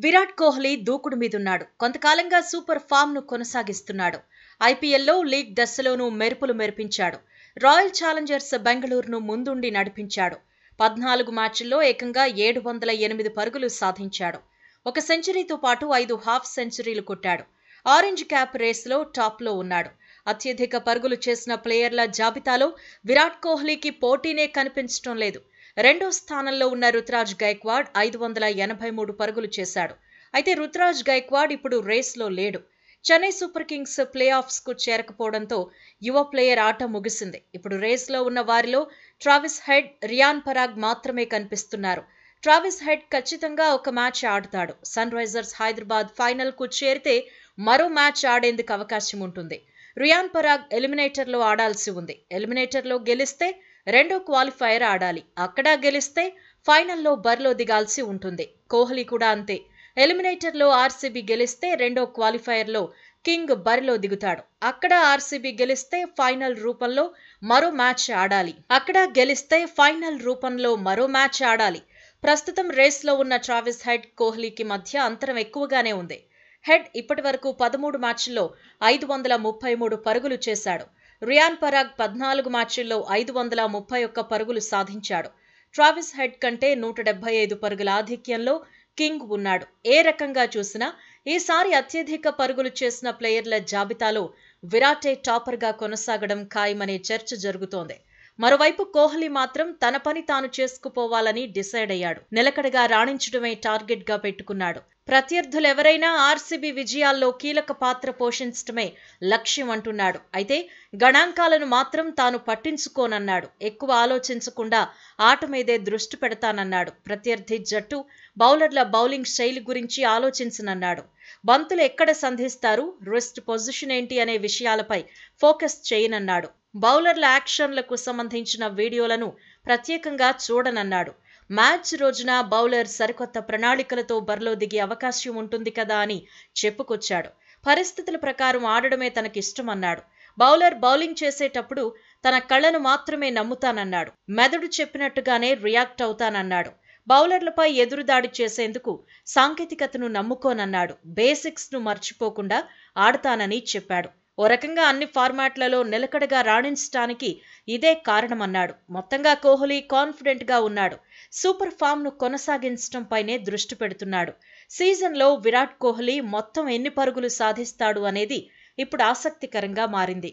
విరాట్ కోహ్లీ దూకుడు మీదున్నాడు. కొంతకాలంగా సూపర్ ఫామ్‌ను కొనసాగిస్తున్నాడు. ఐపీఎల్లో, లీగ్ దశలోనూ మెరుపులు మెరిపించాడు. రాయల్ ఛాలెంజర్స్ బెంగళూరును ముందుండి నడిపించాడు. 14 మ్యాచ్ల్లో ఏకంగా 708 పరుగులు సాధించాడు. ఒక సెంచరీతో పాటు 5 హాఫ్ సెంచరీలు కొట్టాడు. ఆరెంజ్ క్యాప్ రేసులో టాప్లో ఉన్నాడు. అత్యధిక పరుగులు చేసిన ప్లేయర్ల జాబితాలో విరాట్ కోహ్లీకి పోటీనే కనిపించడం లేదు. రెండో స్థానంలో ఉన్న రుతురాజ్ గైక్వాడ్ 583 పరుగులు చేశాడు. అయితే రుతురాజ్ గైక్వాడ్ ఇప్పుడు రేస్లో లేడు. చెన్నై సూపర్ కింగ్స్ ప్లే ఆఫ్స్కు చేరకపోవడంతో యువ ప్లేయర్ ఆట ముగిసింది. ఇప్పుడు రేస్లో ఉన్న వారిలో ట్రావిస్ హెడ్, రియాన్ పరాగ్ మాత్రమే కనిపిస్తున్నారు. ట్రావిస్ హెడ్ ఖచ్చితంగా ఒక మ్యాచ్ ఆడుతాడు. సన్ రైజర్స్ హైదరాబాద్ ఫైనల్కు చేరితే మరో మ్యాచ్ ఆడేందుకు అవకాశం ఉంటుంది. రియాన్ పరాగ్ ఎలిమినేటర్లో ఆడాల్సి ఉంది. ఎలిమినేటర్లో గెలిస్తే రెండో క్వాలిఫైయర్ ఆడాలి. అక్కడ గెలిస్తే ఫైనల్లో బరిలో దిగాల్సి ఉంటుంది. కోహ్లీ కూడా అంతే. ఎలిమినేటర్లో ఆర్సీబీ గెలిస్తే రెండో క్వాలిఫైయర్లో కింగ్ బరిలో దిగుతాడు. అక్కడ ఆర్సీబీ గెలిస్తే ఫైనల్ రూపంలో మరో మ్యాచ్ ఆడాలి. ప్రస్తుతం రేస్లో ఉన్న ట్రావిస్ హెడ్, కోహ్లీకి మధ్య అంతరం ఎక్కువగానే ఉంది. హెడ్ ఇప్పటివరకు 13 మ్యాచ్ల్లో 533 పరుగులు చేశాడు. రియాన్ పరాగ్ 14 మ్యాచ్ల్లో 531 పరుగులు సాధించాడు. ట్రావిస్ హెడ్ కంటే 175 పరుగుల ఆధిక్యంలో కింగ్ ఉన్నాడు. ఏ రకంగా చూసినా ఈసారి అత్యధిక పరుగులు చేసిన ప్లేయర్ల జాబితాలో విరాటే టాపర్గా కొనసాగడం ఖాయమనే చర్చ జరుగుతోంది. మరోవైపు కోహ్లీ మాత్రం తన పని తాను చేసుకుపోవాలని డిసైడ్ అయ్యాడు. నిలకడగా రాణించడమే టార్గెట్ గా పెట్టుకున్నాడు. ప్రత్యర్థులెవరైనా ఆర్సీబీ విజయాల్లో కీలక పాత్ర పోషించడమే లక్ష్యం అంటున్నాడు. అయితే గణాంకాలను మాత్రం తాను పట్టించుకోనన్నాడు. ఎక్కువ ఆలోచించకుండా ఆట మీదే దృష్టి పెడతానన్నాడు. ప్రత్యర్థి జట్టు బౌలర్ల బౌలింగ్ శైలి గురించి ఆలోచించనన్నాడు. బంతులు ఎక్కడ సంధిస్తారు, రిస్ట్ పొజిషన్ ఏంటి అనే విషయాలపై ఫోకస్ చేయనన్నాడు. బౌలర్ల యాక్షన్లకు సంబంధించిన వీడియోలను ప్రత్యేకంగా చూడనన్నాడు. మ్యాచ్ రోజున బౌలర్ సరికొత్త ప్రణాళికలతో బరిలో దిగే అవకాశం ఉంటుంది కదా అని చెప్పుకొచ్చాడు. పరిస్థితుల ప్రకారం ఆడడమే తనకిష్టమన్నాడు. బౌలర్ బౌలింగ్ చేసేటప్పుడు తన కళ్లను మాత్రమే నమ్ముతానన్నాడు. మెదడు చెప్పినట్టుగానే రియాక్ట్ అవుతానన్నాడు. బౌలర్లపై ఎదురుదాడి చేసేందుకు సాంకేతికతను నమ్ముకోనన్నాడు. బేసిక్స్ను మర్చిపోకుండా ఆడతానని చెప్పాడు. ఓ రకంగా అన్ని ఫార్మాట్లలో నిలకడగా రాణించడానికి ఇదే కారణమన్నాడు. మొత్తంగా కోహ్లీ కాన్ఫిడెంట్గా ఉన్నాడు. సూపర్ ఫామ్ను కొనసాగించడంపైనే దృష్టి పెడుతున్నాడు. సీజన్లో విరాట్ కోహ్లీ మొత్తం ఎన్ని పరుగులు సాధిస్తాడు అనేది ఇప్పుడు ఆసక్తికరంగా మారింది.